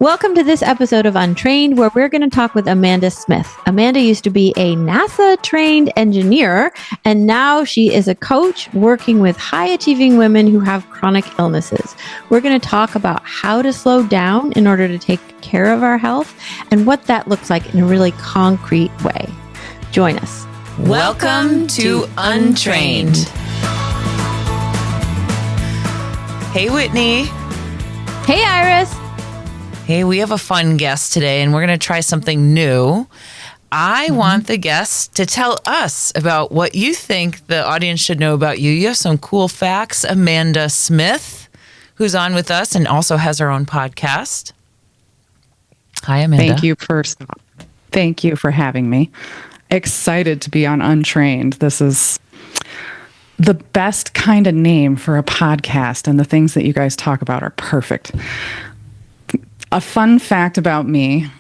Welcome to this episode of Untrained, where we're going to talk with Amanda Smith. Amanda used to be a NASA-trained engineer, and now she is a coach working with high-achieving women who have chronic illnesses. We're going to talk about how to slow down in order to take care of our health and what that looks like in a really concrete way. Join us. Welcome to Untrained. Hey, Whitney. Hey, Iris. Hey, we have a fun guest today, and we're going to try something new. I want the guests to tell us about what you think the audience should know about you. You have some cool facts. Amanda Smith, who's on with us and also has her own podcast. Hi, Amanda. Thank you for having me. Excited to be on Untrained. This is the best kind of name for a podcast, and the things that you guys talk about are perfect. A fun fact about me,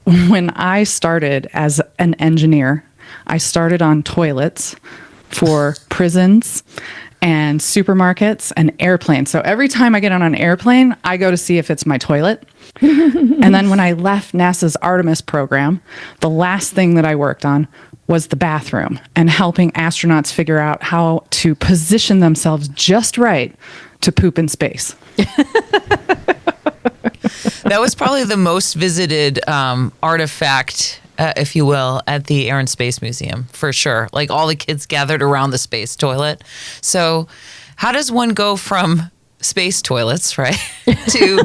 when I started as an engineer, I started on toilets for prisons and supermarkets and airplanes. So every time I get on an airplane, I go to see if it's my toilet. And then when I left NASA's Artemis program, the last thing that I worked on was the bathroom and helping astronauts figure out how to position themselves just right to poop in space. That was probably the most visited artifact, if you will, at the Air and Space Museum, for sure. Like all the kids gathered around the space toilet. So how does one go from space toilets, right, to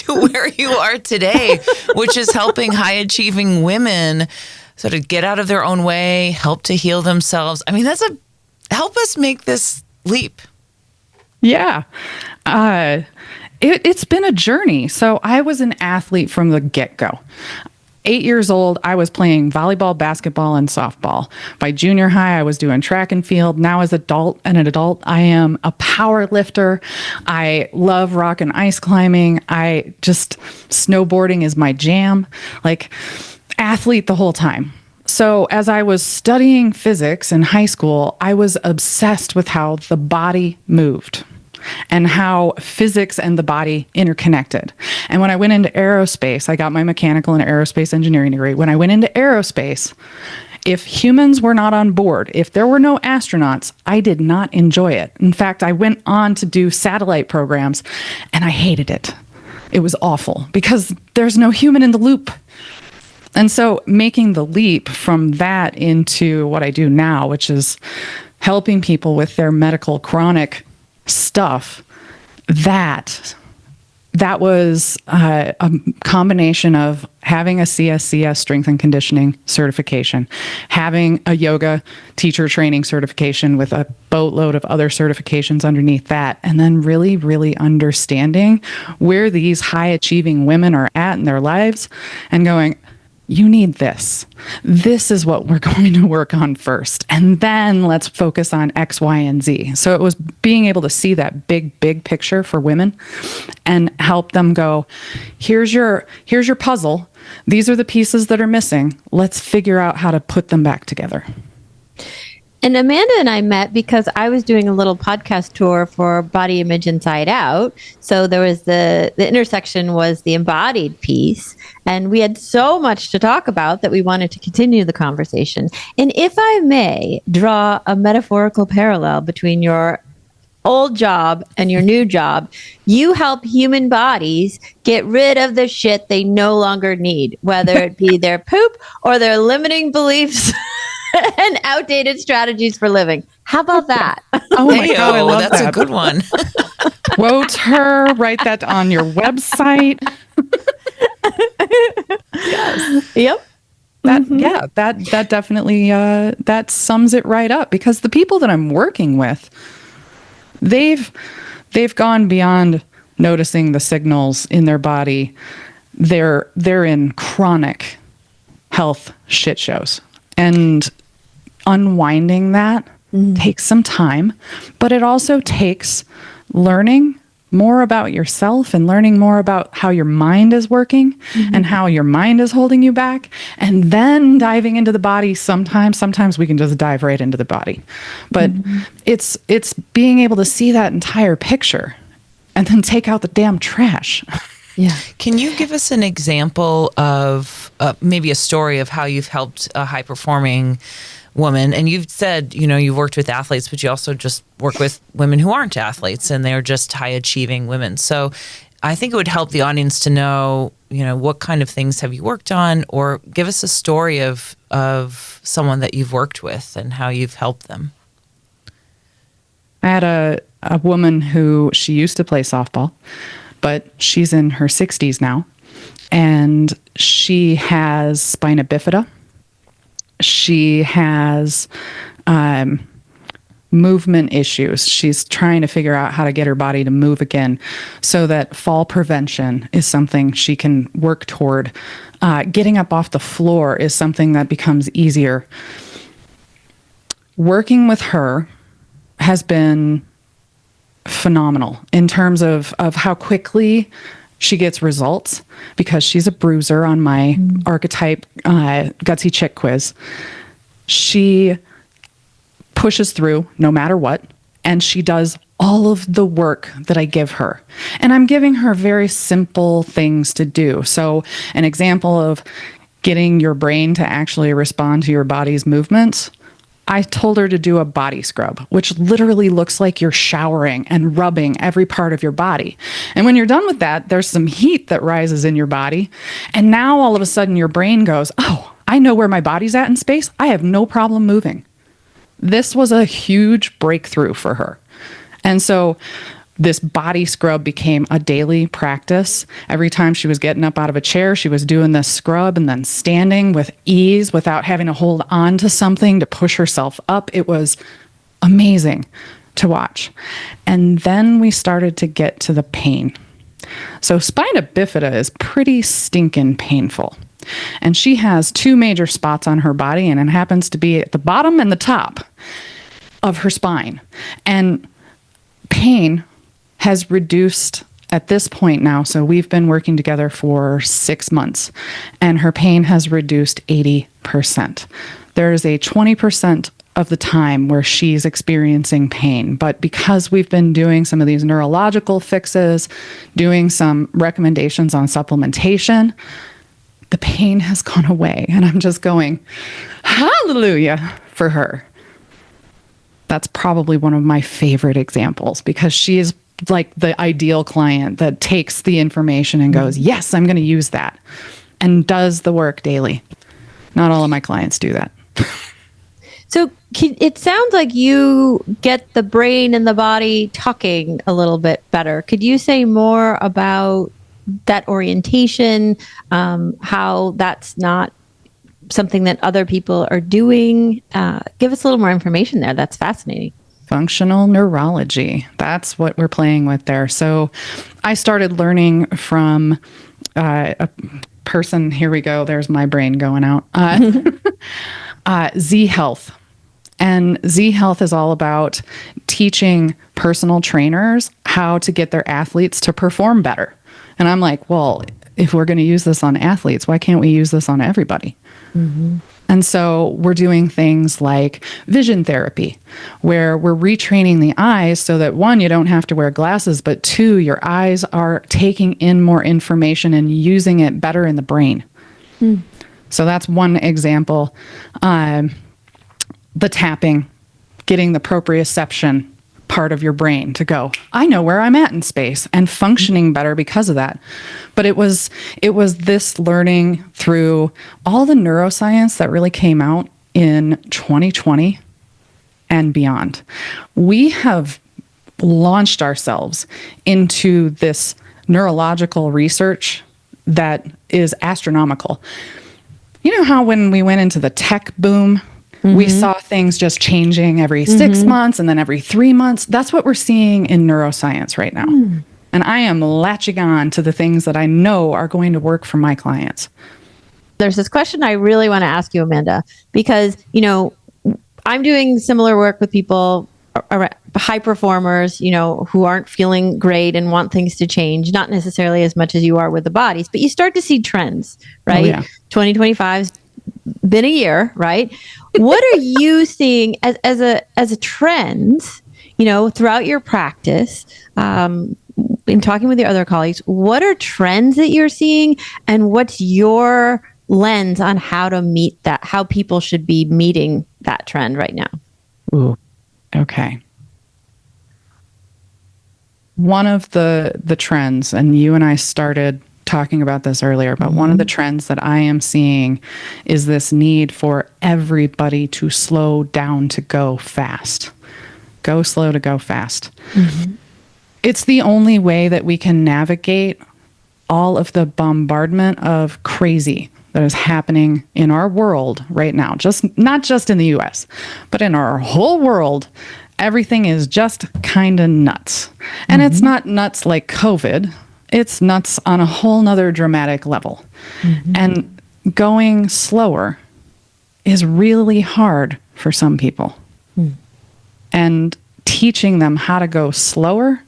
where you are today, which is helping high-achieving women sort of get out of their own way, help to heal themselves? I mean, help us make this leap. Yeah. It's been a journey. So I was an athlete from the get-go. 8 years old, I was playing volleyball, basketball, and softball. By junior high, I was doing track and field. Now as an adult, I am a power lifter. I love rock and ice climbing. Snowboarding is my jam. Like, athlete the whole time. So as I was studying physics in high school, I was obsessed with how the body moved and how physics and the body interconnected. And when I went into aerospace, I got my mechanical and aerospace engineering degree. When I went into aerospace, if humans were not on board, if there were no astronauts, I did not enjoy it. In fact, I went on to do satellite programs, and I hated it. It was awful because there's no human in the loop. And so making the leap from that into what I do now, which is helping people with their medical chronic stuff, that was a combination of having a CSCS strength and conditioning certification, having a yoga teacher training certification with a boatload of other certifications underneath that, and then really, really understanding where these high achieving women are at in their lives and going, you need this. This is what we're going to work on first. And then let's focus on X, Y, and Z. So it was being able to see that big picture for women and help them go, here's your puzzle. These are the pieces that are missing. Let's figure out how to put them back together. And Amanda and I met because I was doing a little podcast tour for Body Image Inside Out. So there was the intersection was the embodied piece. And we had so much to talk about that we wanted to continue the conversation. And if I may draw a metaphorical parallel between your old job and your new job, you help human bodies get rid of the shit they no longer need, whether it be their poop or their limiting beliefs and outdated strategies for living. How about that? Oh my God, I love that's that. a good one. Quote her, write that on your website. Yes. Yep. That definitely that sums it right up, because the people that I'm working with, they've gone beyond noticing the signals in their body. They're in chronic health shit shows, and unwinding that takes some time, but it also takes learning more about yourself and learning more about how your mind is working and how your mind is holding you back, and then diving into the body. Sometimes we can just dive right into the body, but it's being able to see that entire picture and then take out the damn trash. Yeah. Can you give us an example of maybe a story of how you've helped a high performing woman? And you've said, you've worked with athletes, but you also just work with women who aren't athletes and they're just high achieving women. So I think it would help the audience to know, what kind of things have you worked on, or give us a story of someone that you've worked with and how you've helped them. I had a woman who, she used to play softball, but she's in her 60s now, and she has spina bifida. She has movement issues. She's trying to figure out how to get her body to move again, so that fall prevention is something she can work toward. Getting up off the floor is something that becomes easier. Working with her has been phenomenal in terms of how quickly she gets results, because she's a bruiser on my archetype Gutsy Chick quiz. She pushes through no matter what, and she does all of the work that I give her. And I'm giving her very simple things to do. So an example of getting your brain to actually respond to your body's movements, I told her to do a body scrub, which literally looks like you're showering and rubbing every part of your body. And when you're done with that, there's some heat that rises in your body. And now all of a sudden your brain goes, oh, I know where my body's at in space. I have no problem moving. This was a huge breakthrough for her. And so this body scrub became a daily practice. Every time she was getting up out of a chair, she was doing this scrub and then standing with ease without having to hold on to something to push herself up. It was amazing to watch. And then we started to get to the pain. So spina bifida is pretty stinking painful. And she has two major spots on her body, and it happens to be at the bottom and the top of her spine. And pain has reduced at this point now. So we've been working together for 6 months, and her pain has reduced 80%. There is a 20% of the time where she's experiencing pain. But because we've been doing some of these neurological fixes, doing some recommendations on supplementation, the pain has gone away. And I'm just going, hallelujah for her. That's probably one of my favorite examples, because she is like the ideal client that takes the information and goes, yes, I'm going to use that, and does the work daily. Not all of my clients do that. So it sounds like you get the brain and the body talking a little bit better. Could you say more about that orientation, how that's not something that other people are doing? Give us a little more information there. That's fascinating. Functional neurology. That's what we're playing with there. So I started learning from a person. Here we go. There's my brain going out. Z Health. And Z Health is all about teaching personal trainers how to get their athletes to perform better. And I'm like, well, if we're going to use this on athletes, why can't we use this on everybody? Mm-hmm. And so we're doing things like vision therapy, where we're retraining the eyes so that, one, you don't have to wear glasses, but two, your eyes are taking in more information and using it better in the brain. Mm. So that's one example. The tapping, getting the proprioception part of your brain to go, I know where I'm at in space, and functioning better because of that. But it was this learning through all the neuroscience that really came out in 2020 and beyond. We have launched ourselves into this neurological research that is astronomical. You know how when we went into the tech boom, we saw things just changing every 6 months and then every 3 months? That's what we're seeing in neuroscience right now. And I am latching on to the things that I know are going to work for my clients. There's this question I really want to ask you, Amanda, because, I'm doing similar work with people, high performers, who aren't feeling great and want things to change, not necessarily as much as you are with the bodies, but you start to see trends, right? Oh, yeah. 2025's been a year, right? What are you seeing as a trend, throughout your practice? in talking with your other colleagues, what are trends that you're seeing, and what's your lens on how to meet that, how people should be meeting that trend right now? Ooh, okay. One of the trends, and you and I started talking about this earlier, but one of the trends that I am seeing is this need for everybody to slow down to go fast. Go slow to go fast. It's the only way that we can navigate all of the bombardment of crazy that is happening in our world right now. Not just in the US, but in our whole world. Everything is just kind of nuts. And it's not nuts like COVID. It's nuts on a whole nother dramatic level. And going slower is really hard for some people. And teaching them how to go slower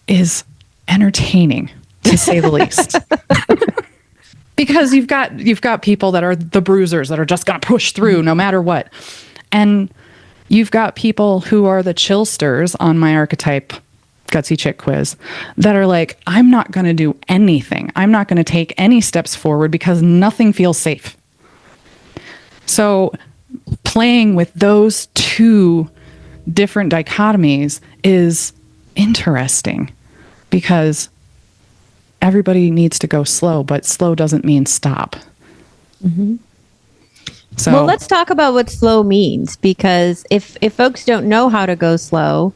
is entertaining, to say the least. Because you've got people that are the bruisers that are just going to push through no matter what. And you've got people who are the chillsters on my archetype Gutsy Chick quiz that are like, I'm not going to do anything. I'm not going to take any steps forward because nothing feels safe. So playing with those two different dichotomies is interesting because everybody needs to go slow, but slow doesn't mean stop. So, well, let's talk about what slow means, because if folks don't know how to go slow,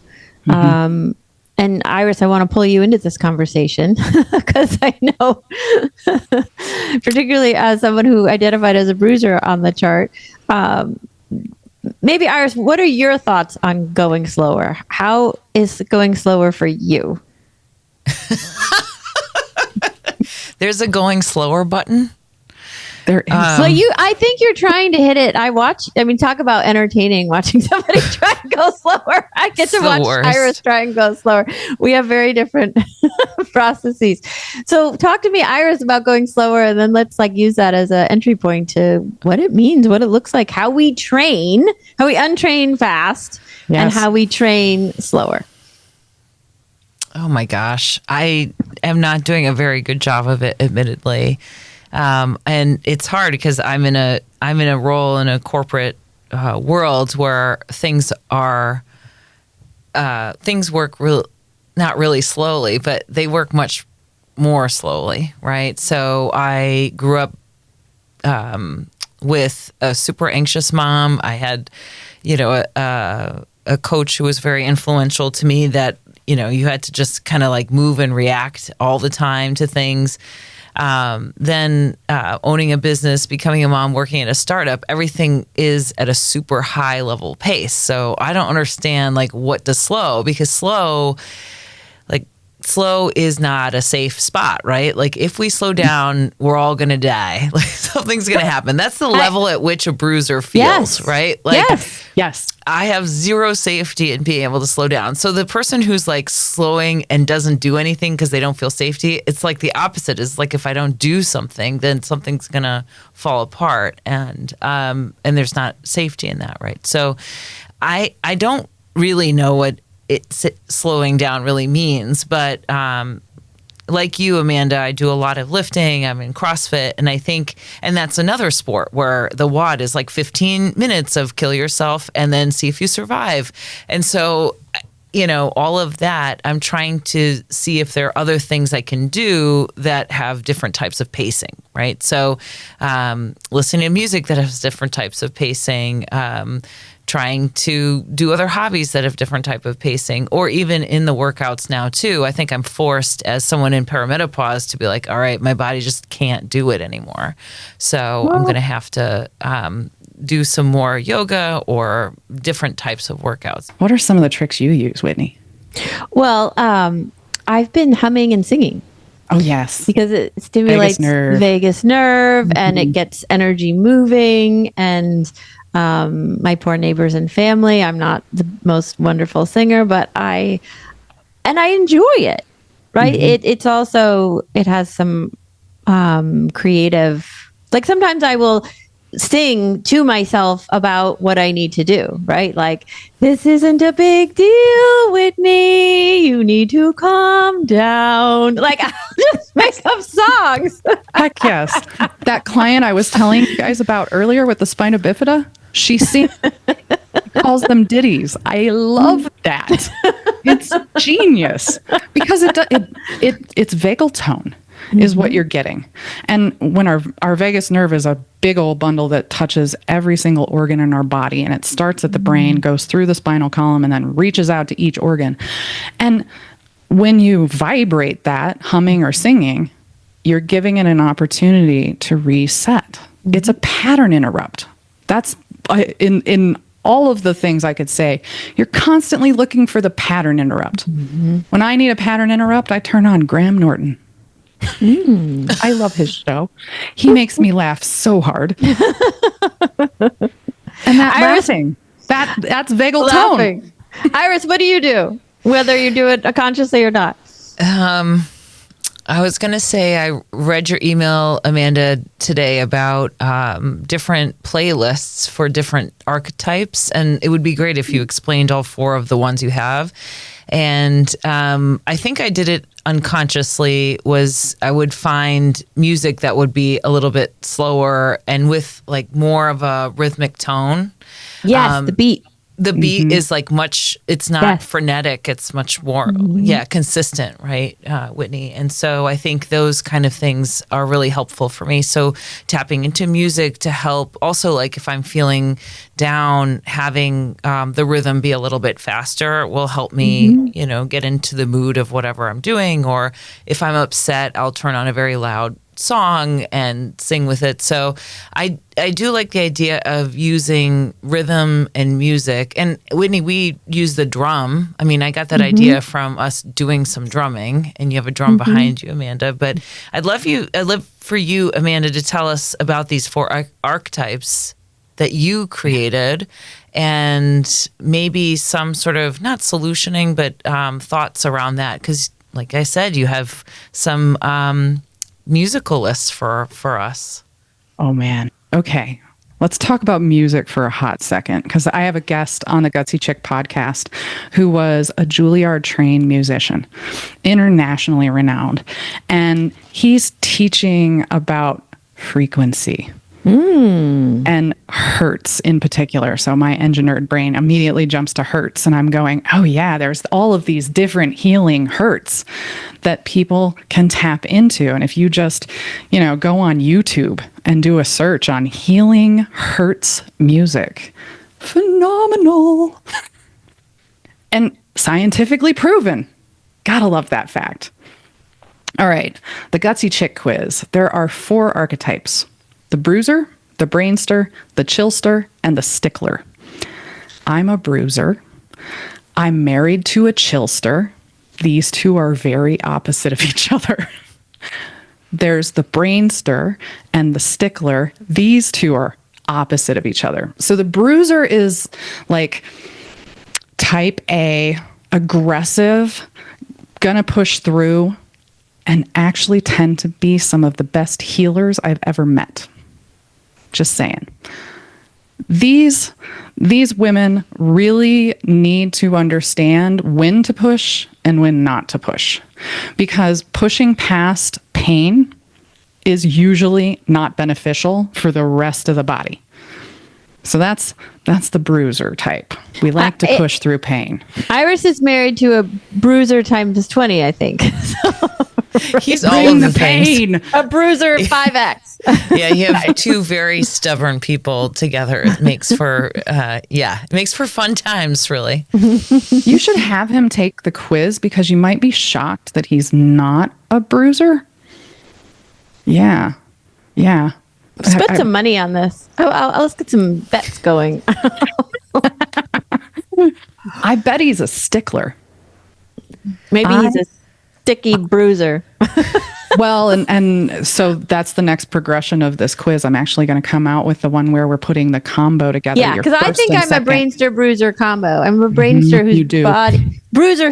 and Iris, I want to pull you into this conversation because I know, particularly as someone who identified as a bruiser on the chart, maybe Iris, what are your thoughts on going slower? How is going slower for you? There's a going slower button. There is. So I think you're trying to hit it. Talk about entertaining, watching somebody try and go slower. I get to watch Iris try and go slower. We have very different processes. So talk to me, Iris, about going slower, and then let's use that as an entry point to what it means, what it looks like, how we untrain fast, and how we train slower. Oh my gosh. I am not doing a very good job of it, admittedly. And it's hard because I'm in a role in a corporate world where things work not really slowly, but they work much more slowly, right? So I grew up with a super anxious mom. I had, a coach who was very influential to me that, you had to just kind of move and react all the time to things. Then owning a business, becoming a mom, working at a startup, everything is at a super high level pace. So I don't understand what to slow, because slow is not a safe spot, right? If we slow down, we're all going to die. Something's going to happen. That's the level at which a bruiser feels, right? Yes. I have zero safety in being able to slow down. So the person who's slowing and doesn't do anything because they don't feel safety, it's the opposite. Is if I don't do something, then something's going to fall apart, and there's not safety in that, right? So I don't really know what slowing down really means, but like you, Amanda, I do a lot of lifting. I'm in CrossFit, and that's another sport where the WOD is 15 minutes of kill yourself and then see if you survive. And so, all of that, I'm trying to see if there are other things I can do that have different types of pacing, right? So, listening to music that has different types of pacing, trying to do other hobbies that have different type of pacing, or even in the workouts now too. I think I'm forced as someone in perimenopause to be all right, my body just can't do it anymore. So I'm going to have to do some more yoga or different types of workouts. What are some of the tricks you use, Whitney? Well, I've been humming and singing. Oh, yes. Because it stimulates vagus nerve and it gets energy moving. And my poor neighbors and family, I'm not the most wonderful singer, but I enjoy it, right? It's also, it has some creative, sometimes I will sing to myself about what I need to do, right? Like, this isn't a big deal, Whitney. You need to calm down. Like, I'll just make up songs. Heck yes. That client I was telling you guys about earlier with the spina bifida, she calls them ditties. I love that. It's genius because it's vagal tone is what you're getting. And when our vagus nerve is a big old bundle that touches every single organ in our body, and it starts at the brain, goes through the spinal column, and then reaches out to each organ. And when you vibrate that, humming or singing, you're giving it an opportunity to reset. It's a pattern interrupt. That's in all of the things I could say, you're constantly looking for the pattern interrupt. When I need a pattern interrupt, I turn on Graham Norton. I love his show. He makes me laugh so hard. And that laughing, that's vagal tone. Iris, what do you do? Whether you do it consciously or not? I was going to say, I read your email, Amanda, today about different playlists for different archetypes. And it would be great if you explained all 4 of the ones you have. And I think I did it unconsciously. I would find music that would be a little bit slower and with like more of a rhythmic tone. Yes, the beat. The beat is like it's not frenetic. It's much more, consistent, right, Whitney? And so I think those kind of things are really helpful for me. So tapping into music to help also, like if I'm feeling down, having the rhythm be a little bit faster will help me, get into the mood of whatever I'm doing. Or if I'm upset, I'll turn on a very loud song and sing with it. So I do like the idea of using rhythm and music. And Whitney, we use the drum. I mean, I got that idea from us doing some drumming, and you have a drum behind you, Amanda. But I'd love for you, Amanda, to tell us about these 4 archetypes that you created, and maybe some sort of not solutioning, but thoughts around that. Because, like I said, you have some musical lists for us. Oh man. Okay. Let's talk about music for a hot second, because I have a guest on the Gutsy Chick podcast who was a Juilliard trained musician, internationally renowned. And he's teaching about frequency and hertz in particular. So my engineered brain immediately jumps to hertz, and I'm going, oh yeah, there's all of these different healing hertz that people can tap into. And if you just, go on YouTube and do a search on healing hertz music, phenomenal. And scientifically proven. Gotta love that fact. All right, the Gutsy Chick quiz. There are 4 archetypes: the Bruiser, the Brainster, the Chillster, and the Stickler. I'm a Bruiser. I'm married to a Chillster. These 2 are very opposite of each other. There's the Brainster and the Stickler. These 2 are opposite of each other. So the Bruiser is like type A, aggressive, gonna push through, and actually tend to be some of the best healers I've ever met. Just saying. These women really need to understand when to push and when not to push, because pushing past pain is usually not beneficial for the rest of the body. So that's the Bruiser type. We like to push through pain. Iris is married to a Bruiser times 20, I think. He's all of the pain. A Bruiser 5X. Yeah, you have 2 very stubborn people together. It makes for fun times, really. You should have him take the quiz, because you might be shocked that he's not a Bruiser. Yeah. Spend some money on this. Let's get some bets going. I bet he's a Stickler. Maybe he's a sticky Bruiser. Well, and so that's the next progression of this quiz. I'm actually going to come out with the one where we're putting the combo together. Yeah, because I think I'm a Brainster Bruiser combo. I'm a Brainster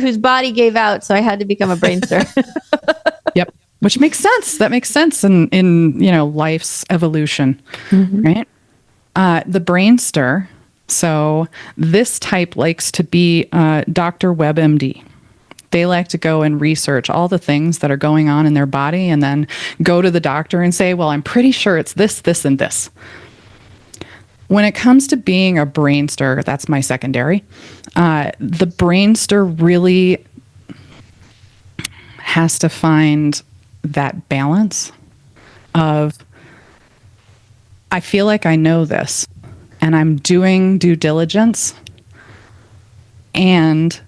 whose body gave out, so I had to become a Brainster. Yep. Which makes sense. That makes sense in life's evolution, right? The Brainster. So this type likes to be Dr. WebMD. They like to go and research all the things that are going on in their body and then go to the doctor and say, well, I'm pretty sure it's this, this, and this. When it comes to being a Brainster, that's my secondary, the Brainster really has to find that balance of, I feel like I know this and I'm doing due diligence and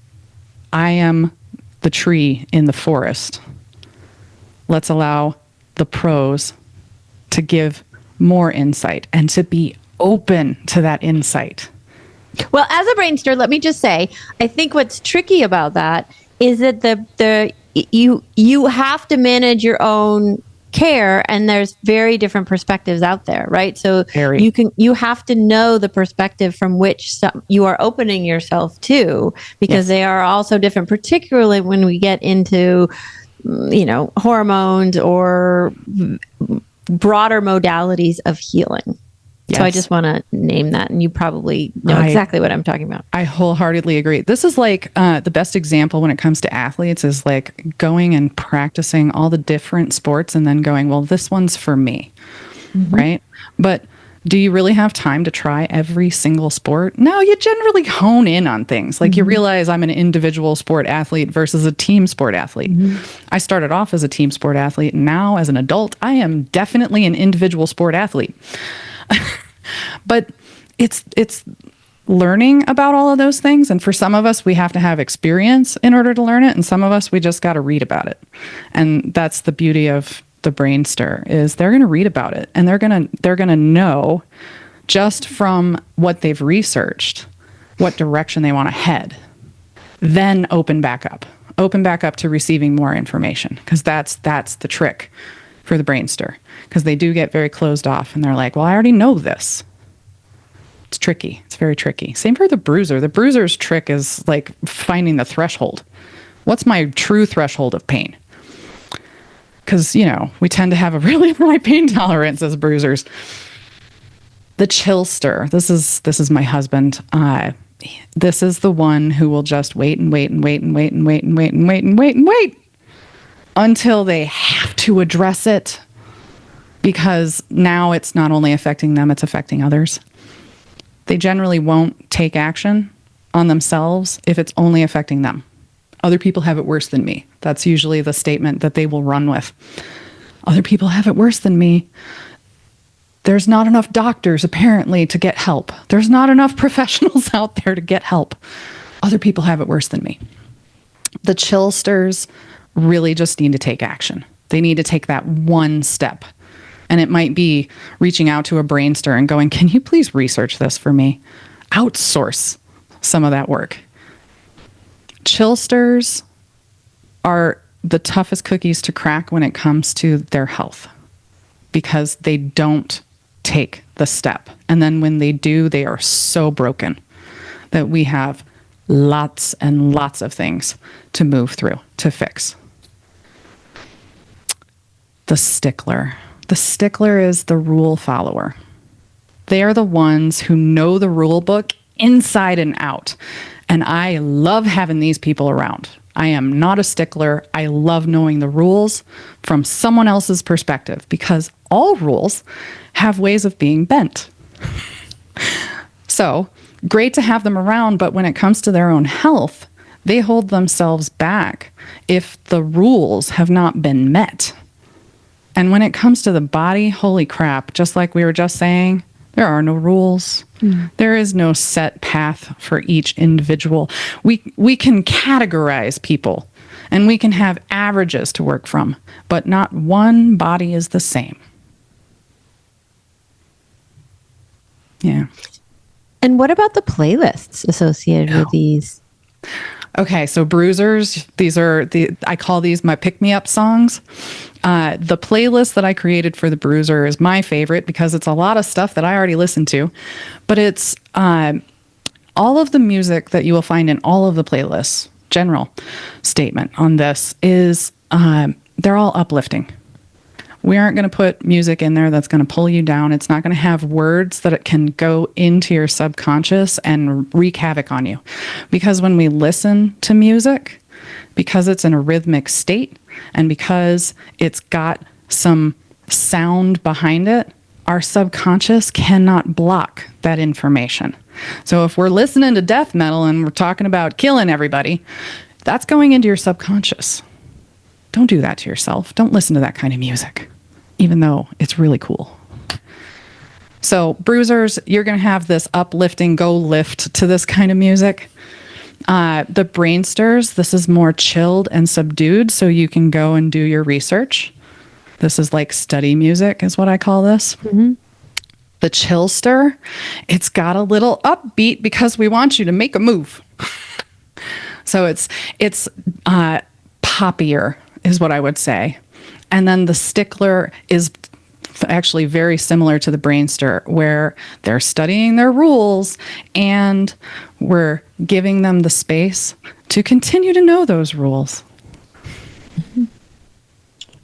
I am the tree in the forest. Let's allow the pros to give more insight and to be open to that insight. Well, as a Brainster, let me just say, I think what's tricky about that is that you have to manage your own care, and there's very different perspectives out there, right? So you have to know the perspective from which you are opening yourself to, because they are also different, particularly when we get into hormones or broader modalities of healing. Yes. So I just want to name that, and you probably know exactly what I'm talking about. I wholeheartedly agree. This is like the best example when it comes to athletes is like going and practicing all the different sports and then going, well, this one's for me, right? But do you really have time to try every single sport? No, you generally hone in on things. Like you realize I'm an individual sport athlete versus a team sport athlete. I started off as a team sport athlete, and now as an adult, I am definitely an individual sport athlete. But it's learning about all of those things. And for some of us, we have to have experience in order to learn it. And some of us, we just got to read about it. And that's the beauty of the Brainster, is they're going to read about it and they're going to know just from what they've researched, what direction they want to head, then open back up to receiving more information. Because that's the trick for the Brainster, because they do get very closed off and they're like, well, I already know this. It's tricky. It's very tricky. Same for the Bruiser. The Bruiser's trick is like finding the threshold. What's my true threshold of pain? Because, we tend to have a really high pain tolerance as Bruisers. The Chillster. This is my husband. This is the one who will just wait and wait and wait and wait and wait and wait and wait and wait and wait until they have to address it, because now it's not only affecting them, it's affecting others. They generally won't take action on themselves if it's only affecting them. Other people have it worse than me. That's usually the statement that they will run with. Other people have it worse than me. There's not enough doctors, apparently, to get help. There's not enough professionals out there to get help. Other people have it worse than me. The Chillsters really just need to take action. They need to take that one step. And it might be reaching out to a Brainster and going, can you please research this for me? Outsource some of that work. Chillsters are the toughest cookies to crack when it comes to their health, because they don't take the step. And then when they do, they are so broken that we have lots and lots of things to move through, to fix. The Stickler. The Stickler is the rule follower. They are the ones who know the rule book inside and out. And I love having these people around. I am not a stickler. I love knowing the rules from someone else's perspective, because all rules have ways of being bent. So great to have them around, but when it comes to their own health, they hold themselves back if the rules have not been met. And when it comes to the body, holy crap, just like we were just saying, there are no rules. There is no set path for each individual. We can categorize people and we can have averages to work from, but not one body is the same. Yeah. And what about the playlists associated with these? Okay, so Bruisers, I call these my pick-me-up songs. The playlist that I created for the Bruiser is my favorite because it's a lot of stuff that I already listened to, but it's all of the music that you will find in all of the playlists. General statement on this is they're all uplifting. We aren't going to put music in there that's going to pull you down. It's not going to have words that it can go into your subconscious and wreak havoc on you. Because when we listen to music, because it's in a rhythmic state and because it's got some sound behind it, our subconscious cannot block that information. So if we're listening to death metal and we're talking about killing everybody, that's going into your subconscious. Don't do that to yourself. Don't listen to that kind of music, even though it's really cool. So bruisers, you're going to have this uplifting go lift to this kind of music. The Brainsters, this is more chilled and subdued, so you can go and do your research. This is like study music is what I call this. Mm-hmm. The Chillster, it's got a little upbeat because we want you to make a move. So it's poppier is what I would say. And then the Stickler is actually very similar to the Brainster, where they're studying their rules and we're giving them the space to continue to know those rules.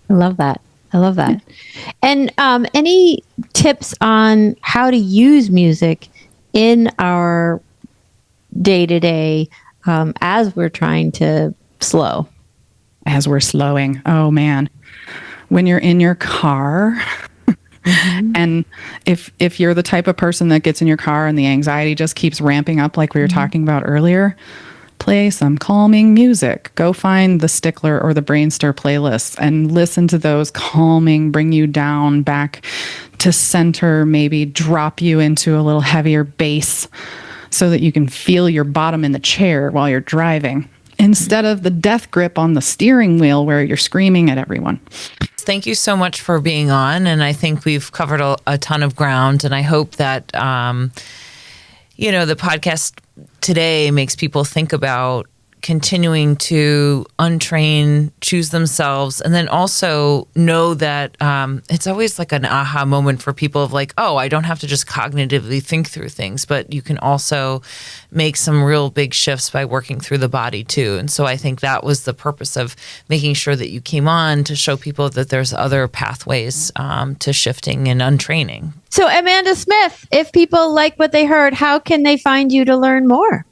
I love that. And any tips on how to use music in our day-to-day as we're trying to slow? As we're slowing. Oh, man. When you're in your car, mm-hmm. and if you're the type of person that gets in your car and the anxiety just keeps ramping up like we were mm-hmm. talking about earlier, play some calming music. Go find the Stickler or the Brainster playlists and listen to those calming, bring you down back to center, maybe drop you into a little heavier bass so that you can feel your bottom in the chair while you're driving, instead of the death grip on the steering wheel where you're screaming at everyone. Thank you so much for being on. And I think we've covered a ton of ground. And I hope that, the podcast today makes people think about continuing to untrain, choose themselves, and then also know that it's always like an aha moment for people of like, oh, I don't have to just cognitively think through things, but you can also make some real big shifts by working through the body too. And so I think that was the purpose of making sure that you came on, to show people that there's other pathways to shifting and untraining. So Amanda Smith, if people like what they heard, how can they find you to learn more?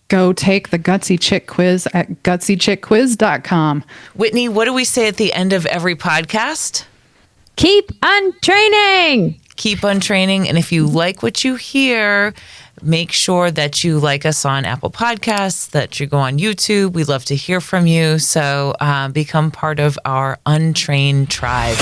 Go take the Gutsy Chick quiz at gutsychickquiz.com. Whitney, what do we say at the end of every podcast? Keep untraining. Keep untraining. And if you like what you hear, make sure that you like us on Apple Podcasts, that you go on YouTube. We'd love to hear from you. So become part of our Untrained tribe.